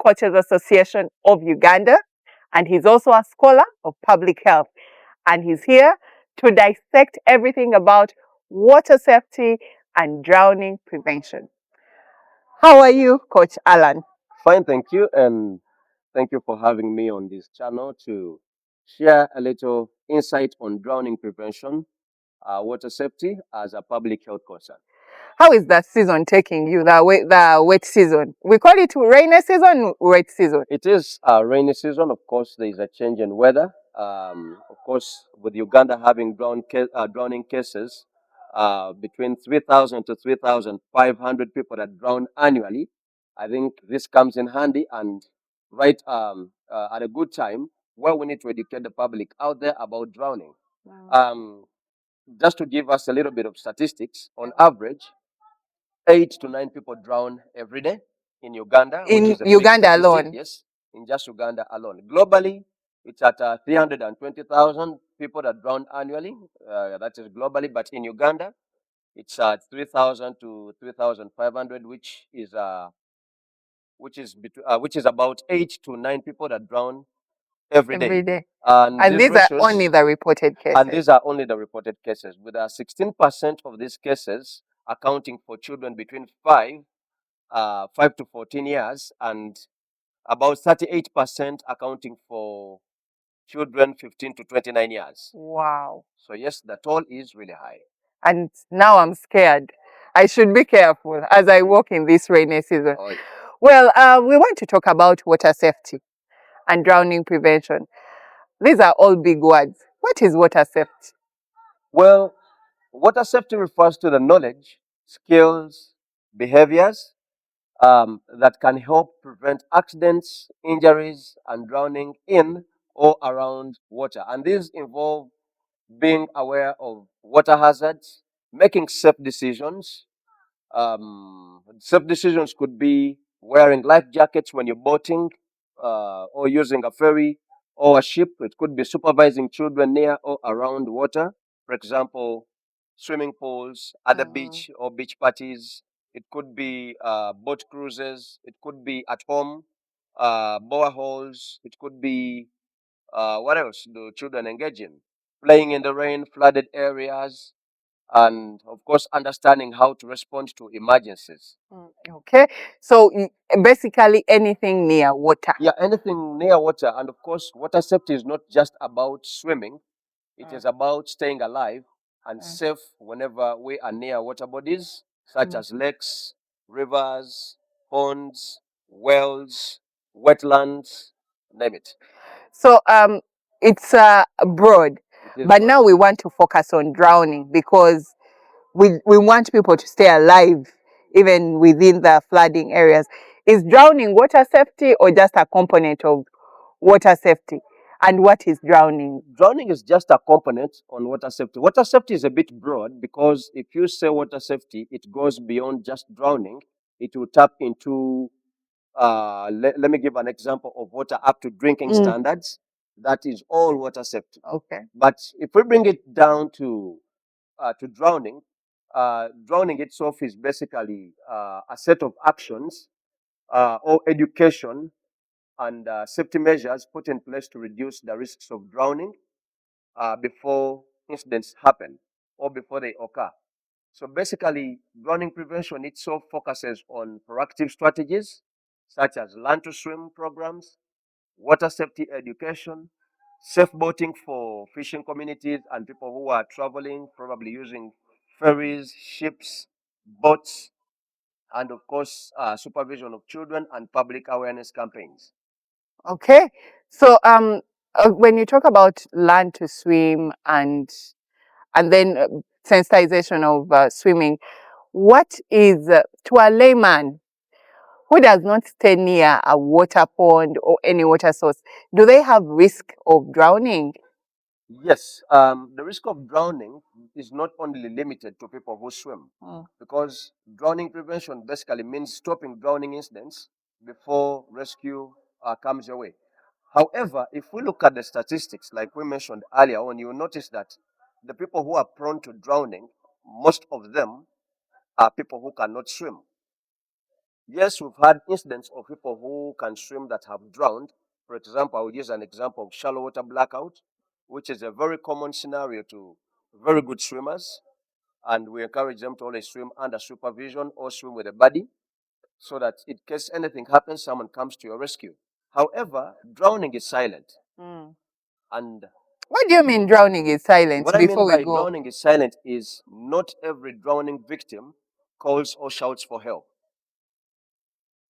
Coaches Association of Uganda, and he's also a scholar of public health. And he's here to dissect everything about water safety and drowning prevention. How are you, Coach Alan? Fine, thank you. And thank you for having me on this channel to share a little insight on drowning prevention, water safety as a public health concern. How is that season taking you, the wet season? We call it rainy season, wet season. It is a rainy season. Of course, there is a change in weather. Of course, with Uganda having drowning cases, between 3,000 to 3,500 people that drown annually, I think this comes in handy and right at a good time where we need to educate the public out there about drowning. Wow. Just to give us a little bit of statistics, on average, 8 to 9 people drown every day in Uganda, which In is a big Uganda statistic. alone? Yes, in just Uganda alone. Globally, it's at 320,000 people that drown annually. That is globally, but in Uganda, it's 3,000 to 3,500, which is about 8 to 9 people that drown every day. Every day. And And these these are ratios, only the reported cases. and these are only the reported cases, with 16% of these cases accounting for children between 5 to 14 years, and about 38% accounting for children 15 to 29 years. Wow. So yes, the toll is really high. And now I'm scared. I should be careful as I walk in this rainy season. Oh, Well, we want to talk about water safety and drowning prevention. These are all big words. What is water safety? well, water safety refers to the knowledge, skills, behaviors that can help prevent accidents, injuries, and drowning in or around water. And these involve being aware of water hazards, making safe decisions. Safe decisions could be wearing life jackets when you're boating, or using a ferry or a ship. It could be supervising children near or around water. For example, swimming pools at the beach or beach parties. It could be boat cruises. It could be at home, boreholes. It could be what else do children engage in? Playing in the rain, flooded areas, and of course, understanding how to respond to emergencies. Okay, so basically anything near water. Yeah, anything near water. And of course, water safety is not just about swimming, it is about staying alive and safe whenever we are near water bodies such as lakes, rivers, ponds, wells, wetlands, name it. So it's broad, It is but broad. now we want to focus on drowning because we want people to stay alive even within the flooding areas. Is drowning water safety or just a component of water safety? And what is drowning? Drowning is just a component on water safety. Water safety is a bit broad because if you say water safety, it goes beyond just drowning. It will tap into, let me give an example of water up to drinking standards. That is all water safety. Okay. But if we bring it down to drowning, drowning itself is basically a set of actions or education and safety measures put in place to reduce the risks of drowning before incidents happen or before they occur. So basically, drowning prevention itself focuses on proactive strategies such as learn to swim programs, water safety education, safe boating for fishing communities and people who are traveling, probably using ferries, ships, boats, and of course, supervision of children and public awareness campaigns. Okay. So when you talk about learn to swim and then sensitization of swimming, what is to a layman who does not stay near a water pond or any water source, do they have risk of drowning? Yes, the risk of drowning is not only limited to people who swim, because drowning prevention basically means stopping drowning incidents before rescue comes your way. However, if we look at the statistics, like we mentioned earlier on, you will notice that the people who are prone to drowning, most of them are people who cannot swim. Yes, we've had incidents of people who can swim that have drowned. For example, I will use an example of shallow water blackout, which is a very common scenario to very good swimmers. And we encourage them to always swim under supervision or swim with a buddy so that in case anything happens, someone comes to your rescue. However, drowning is silent. Mm. And What do you mean drowning is silent what I mean before we by go? drowning is silent is not every drowning victim calls or shouts for help.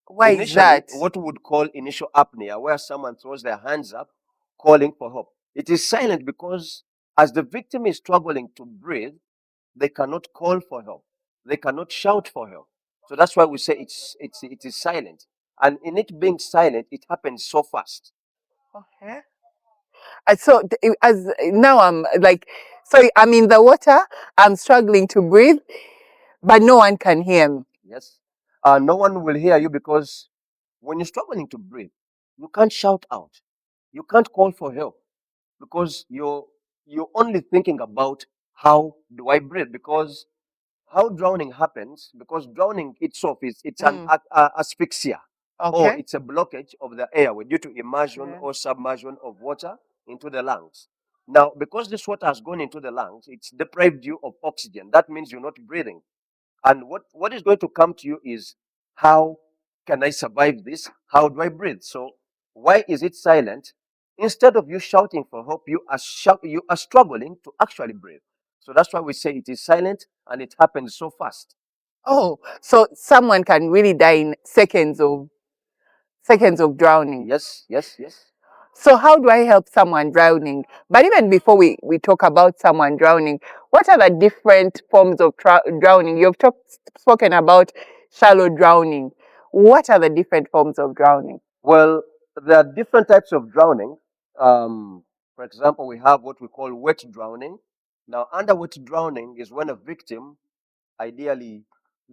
Why is Initially, that? what we would call initial apnea, where someone throws their hands up calling for help. It is silent because as the victim is struggling to breathe, they cannot call for help. They cannot shout for help. So that's why we say it is silent. And in it being silent, it happens so fast. Okay. So as now I'm like, sorry, I'm in the water. I'm struggling to breathe, but no one can hear me. Yes. No one will hear you because when you're struggling to breathe, you can't shout out. You can't call for help because you're only thinking about how do I breathe, because how drowning happens, because drowning itself is it's an Mm. asphyxia, or Okay. it's a blockage of the airway due to immersion Okay. or submersion of water into the lungs. Now, because this water has gone into the lungs, it's deprived you of oxygen. That means you're not breathing. And what is going to come to you is, how can I survive this? How do I breathe? So why is it silent? Instead of you shouting for help, you are struggling to actually breathe. So that's why we say it is silent and it happens so fast. Oh, so someone can really die in seconds of drowning. Yes, yes, yes. So how do I help someone drowning? But even before we talk about someone drowning, what are the different forms of drowning? Spoken about shallow drowning. What are the different forms of drowning? Well, there are different types of drowning. For example, we have what we call wet drowning. Now, under wet drowning is when a victim ideally,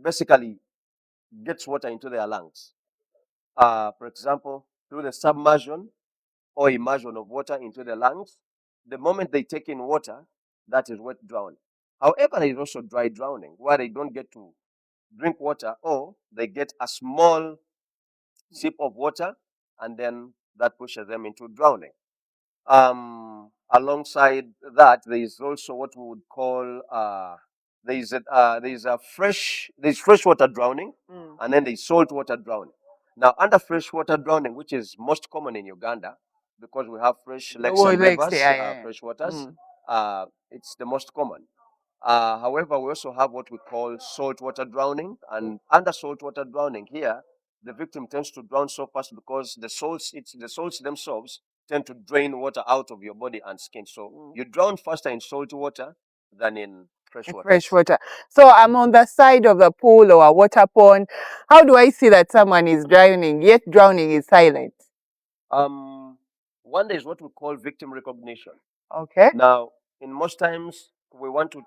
basically, gets water into their lungs. For example, through the submersion or immersion of water into the lungs. The moment they take in water, that is wet drowning. However, there is also dry drowning, where they don't get to drink water, or they get a small sip of water and then that pushes them into drowning. Alongside that, there is also what we would call there's freshwater drowning, Mm. and then there's saltwater drowning. Now, under freshwater drowning, which is most common in Uganda, because we have fresh The lakes word and like rivers, say, yeah. fresh waters, Mm. it's the most common. However, we also have what we call saltwater drowning, and under saltwater drowning here, the victim tends to drown so fast because the salts themselves tend to drain water out of your body and skin. So Mm. you drown faster in salty water than in fresh Fresh waters. water. So I'm on the side of a pool or a water pond. How do I see that someone is drowning, yet drowning is silent? Um, One is what we call victim recognition. Okay. Now, in most times, we want to,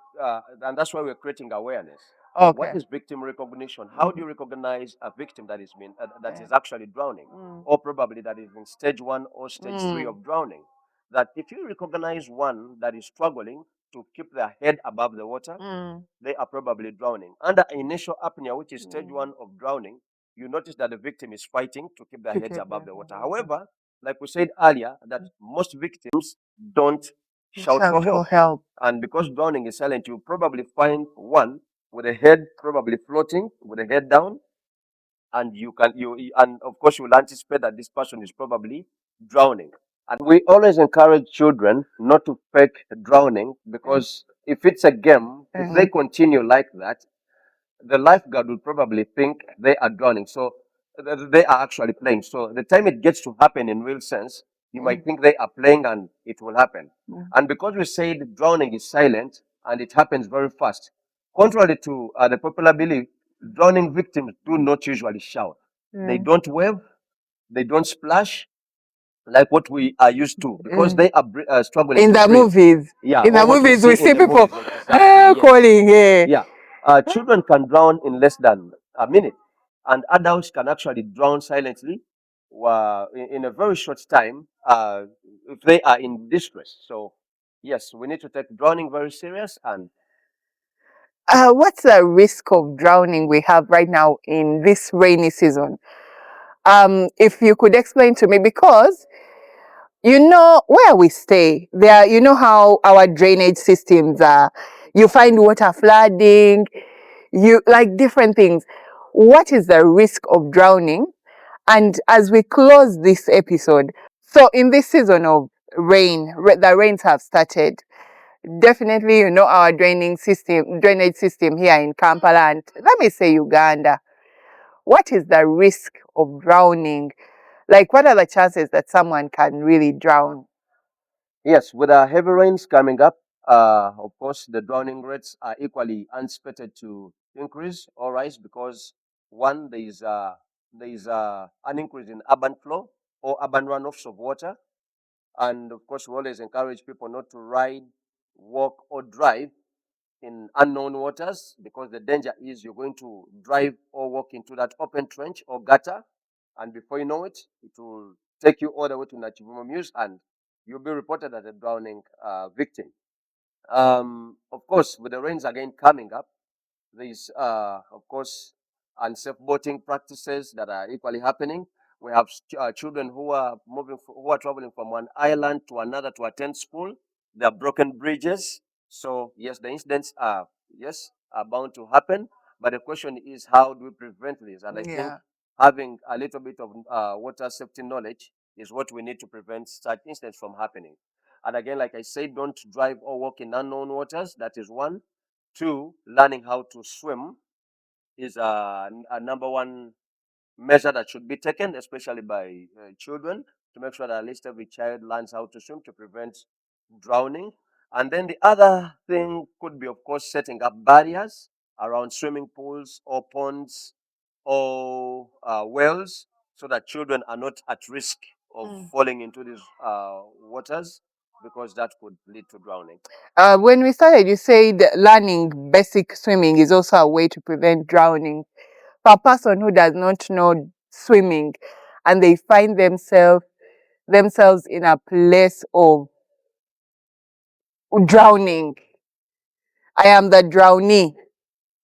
and that's why we're creating awareness. What Okay. is victim recognition? How do you recognize a victim that Yeah. is actually drowning, Mm. or probably that is in stage 1 or stage 3 Mm. of drowning? That if you recognize one that is struggling to keep their head above the water, Mm. they are probably drowning. Under initial apnea, which is stage Mm. 1 of drowning, you notice that the victim is fighting to keep their To heads keep above them the water. above. However, like we said earlier, that most victims don't shout for Shout for help. help. And because drowning is silent, you probably find one with a head probably floating, with a head down, and and of course you will anticipate that this person is probably drowning. And we always encourage children not to fake drowning, because if it's a game, if they continue like that, the lifeguard will probably think they are drowning. So they are actually playing. So the time it gets to happen in real sense, you might think they are playing and it will happen. Mm. And because we said drowning is silent and it happens very fast, contrary to the popular belief, drowning victims do not usually shout. They Mm. don't wave, they don't splash like what we are used to, because they are struggling In to the breathe. movies, Yeah, in or the what we movies, see we in see the people movies. Exactly, yes. calling, hey. Yeah. Children can drown in less than a minute, and adults can actually drown silently in a very short time if they are in distress. So, yes, we need to take drowning very serious. And What's the risk of drowning we have right now in this rainy season? If you could explain to me, because you know where we stay, there, you know how our drainage systems are. You find water flooding, you like different things. What is the risk of drowning? And as we close this episode, so in this season of rain, the rains have started. Definitely, you know, our drainage system here in Kampala and let me say Uganda. What is the risk of drowning? Like, what are the chances that someone can really drown? Yes, with heavy rains coming up, of course, the drowning rates are equally anticipated to increase or rise because one, there is an increase in urban flow or urban runoffs of water, and of course, we always encourage people not to ride, walk, or drive in unknown waters because the danger is you're going to drive or walk into that open trench or gutter, and before you know it, it will take you all the way to Nachivumo Muse and you'll be reported as a drowning victim. Of course, with the rains again coming up, there's, of course, unsafe boating practices that are equally happening. We have children who are who are traveling from one island to another to attend school. There are broken bridges. So yes, the incidents are are bound to happen. But the question is, how do we prevent this? And I think Yeah. having a little bit of water safety knowledge is what we need to prevent such incidents from happening. And again, like I said, don't drive or walk in unknown waters. That is one. Two, learning how to swim is a number one measure that should be taken, especially by children, to make sure that at least every child learns how to swim to prevent drowning. And then the other thing could be, of course, setting up barriers around swimming pools or ponds or wells so that children are not at risk of falling into these waters because that could lead to drowning. When we started, you said learning basic swimming is also a way to prevent drowning. For a person who does not know swimming and they find themselves in a place of drowning, I am the drownee.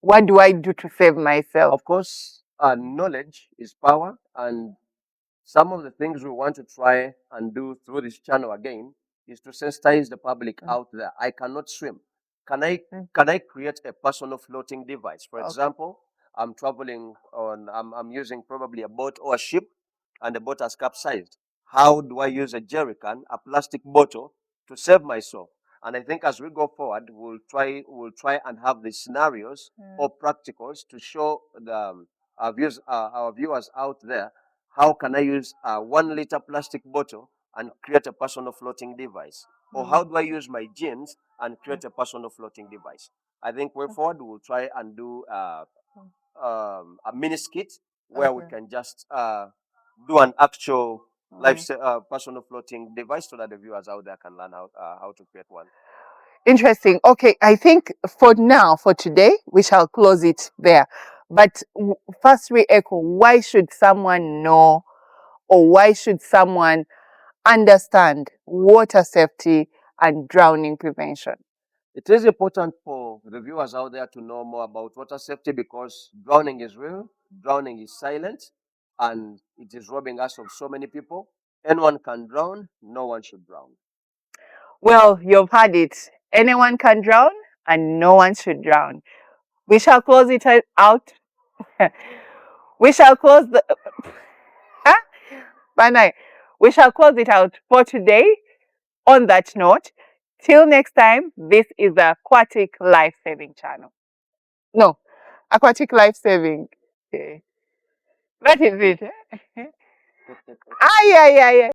What do I do to save myself? Of course, knowledge is power, and some of the things we want to try and do through this channel again is to sensitize the public out there. I cannot swim. Can I create a personal floating device? For Okay. example, I'm using probably a boat or a ship and the boat has capsized. How do I use a jerry can, a plastic bottle, to save myself? And I think as we go forward, we'll try and have the scenarios or practicals to show our viewers out there how can I use a 1 liter plastic bottle and create a personal floating device? Or how do I use my jeans and create a personal floating device? I think way forward we'll try and do a mini skit where we can just do an actual personal floating device so that the viewers out there can learn how to create one. Interesting. Okay, I think for now, for today, we shall close it there. But first, we echo, why should someone know or why should someone understand water safety and drowning prevention? It is important for the viewers out there to know more about water safety because drowning is real, drowning is silent, and it is robbing us of so many people. Anyone can drown, no one should drown. Well, you've heard it. Anyone can drown and no one should drown. We shall close it out. We shall close the. Huh? Banai. We shall close it out for today. On that note, till next time, this is the Aquatic Life Saving channel. No, Aquatic Life Saving. Okay. That is it. Ah, yeah, yeah, yeah.